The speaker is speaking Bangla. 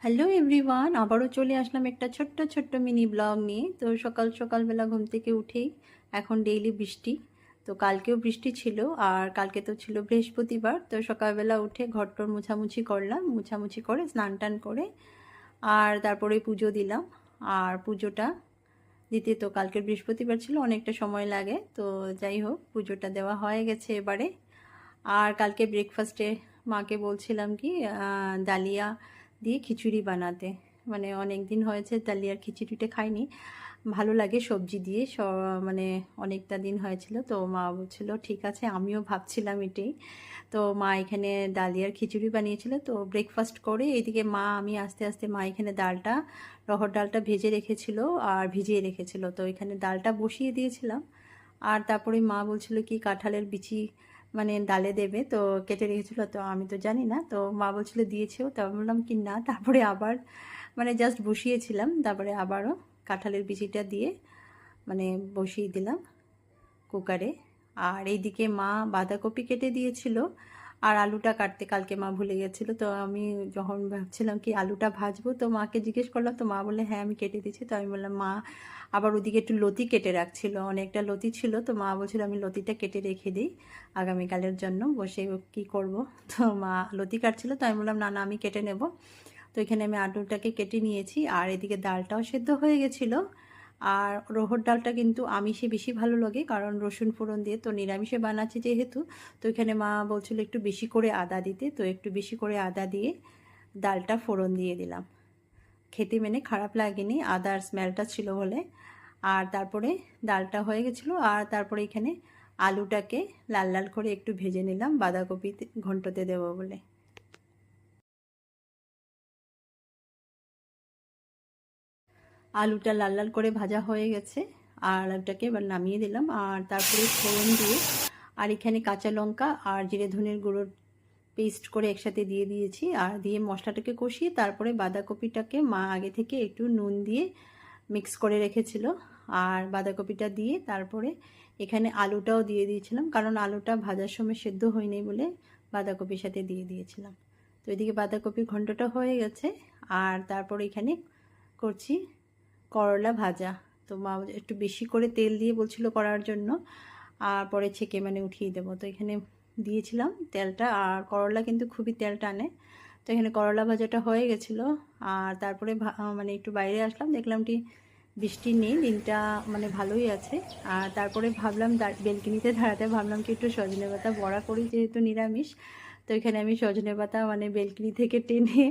হ্যালো এভরিওয়ান, আবারও চলে আসলাম একটা ছোট্ট মিনি ব্লগ নিয়ে। তো সকালবেলা ঘুম থেকে উঠেই এখন ডেইলি বৃষ্টি। তো কালকেও বৃষ্টি ছিল, আর কালকে তো ছিল বৃহস্পতিবার। তো সকালবেলা উঠে ঘরটর মুছামুছি করলাম, মুছামুছি করে স্নান টান করে আর তারপরে পুজো দিলাম। আর পুজোটা দিতে তো কালকের বৃহস্পতিবার ছিল, অনেকটা সময় লাগে। তো যাই হোক, পুজোটা দেওয়া হয়ে গেছে এবারে। আর কালকে ব্রেকফাস্টে মাকে বলছিলাম কি ডালিয়া দিয়ে খিচুড়ি বানাতে। মানে অনেক দিন হয়েছে ডালিয়ার খিচুড়িটা খাইনি, ভালো লাগে সবজি দিয়ে। মানে অনেকটা দিন হয়েছিল, তো মা বলছিল ঠিক আছে, আমিও ভাবছিলাম এটাই। তো মা এখানে ডালিয়ার খিচুড়ি বানিয়েছিল। তো ব্রেকফাস্ট করে এইদিকে আমি আস্তে আস্তে মা এখানে ডালটা, রহর ডালটা ভেজে রেখেছিল আর ভিজিয়ে রেখেছিল। তো এখানে ডালটা বসিয়ে দিয়েছিলাম। আর তারপরে মা বলছিল কি কাঁঠালের বিচি মানে ডালে দেবে, তো কেটে রেখেছিলো। তো আমি তো জানি না, তো মা বলছিল দিয়েছেও, তো আমি বললাম কি না। তারপরে আবার মানে জাস্ট বসিয়েছিলাম, তারপরে আবারও কাঁঠালের বিচিটা দিয়ে মানে বসিয়ে দিলাম কুকারে। আর এইদিকে মা বাঁধাকপি কেটে দিয়েছিল, আর আলুটা কাটতে কালকে মা ভুলে গেছিলো। তো আমি যখন ভাবছিলাম কি আলুটা ভাজবো, তো মাকে জিজ্ঞেস করলাম, তো মা বলে হ্যাঁ আমি কেটে দিচ্ছি। তো আমি বললাম মা আবার ওদিকে একটু লতি কেটে রাখছিল, অনেকটা লতি ছিল। তো মা বলছিল আমি লতিটা কেটে রেখে দিই আগামীকালের জন্য, বসে কি করব। তো মা লতি কাটছিল, তো আমি বললাম না না আমি কেটে নেব। তো এখানে আমি আলুটাকে কেটে নিয়েছি, আর এদিকে ডালটাও সেদ্ধ হয়ে গেছিলো। আর রহর ডালটা কিন্তু আমিষে বেশি ভালো লাগে, কারণ রসুন ফোড়ন দিয়ে, তো নিরামিষে বানাচ্ছি যেহেতু। তো এখানে মা বলছিল একটু বেশি করে আদা দিতে, তো একটু বেশি করে আদা দিয়ে ডালটা ফোড়ন দিয়ে দিলাম। খেতে মানে খারাপ লাগেনি, আদার স্মেলটা ছিল বলে। আর তারপরে ডালটা হয়ে গেছিলো, আর তারপরে এখানে আলুটাকে লাল লাল করে একটু ভেজে নিলাম বাঁধাকপি ঘন্টতে দেবো বলে। আলুটা লাল লাল করে ভাজা হয়ে গেছে, আর আলুটাকে এবার নামিয়ে দিলাম। আর তারপরে ফোড়ন দিয়ে, আর এখানে কাঁচা লঙ্কা আর জিরে ধনের গুঁড়োর পেস্ট করে একসাথে দিয়ে দিয়েছি। আর দিয়ে মশলাটাকে কষিয়ে তারপরে বাঁধাকপিটাকে মা আগে থেকে একটু নুন দিয়ে মিক্স করে রেখেছিল। আর বাঁধাকপিটা দিয়ে তারপরে এখানে আলুটাও দিয়ে দিয়েছিলাম, কারণ আলুটা ভাজার সময় সেদ্ধ হয়নি বলে বাঁধাকপির সাথে দিয়ে দিয়েছিলাম। তো এদিকে বাঁধাকপির ঘন্টটা হয়ে গেছে। আর তারপরে এখানে করছি করলা ভাজা। তো মা একটু বেশি করে তেল দিয়ে বলছিল করার জন্য, আর পরে ছেঁকে মানে উঠিয়ে দেবো। তো এখানে দিয়েছিলাম তেলটা, আর করলা কিন্তু খুবই তেল টানে। তো এখানে করলা ভাজাটা হয়ে গেছিলো। আর তারপরে মানে একটু বাইরে আসলাম, দেখলাম বৃষ্টি নেই, দিনটা মানে ভালোই আছে। আর তারপরে ভাবলাম বেলকনিতে দাঁড়াতে, ভাবলাম কি একটু সজনে পাতা বড়া করি যেহেতু নিরামিষ। তো এখানে আমি সজনে পাতা মানে বেলকনি থেকে টেনে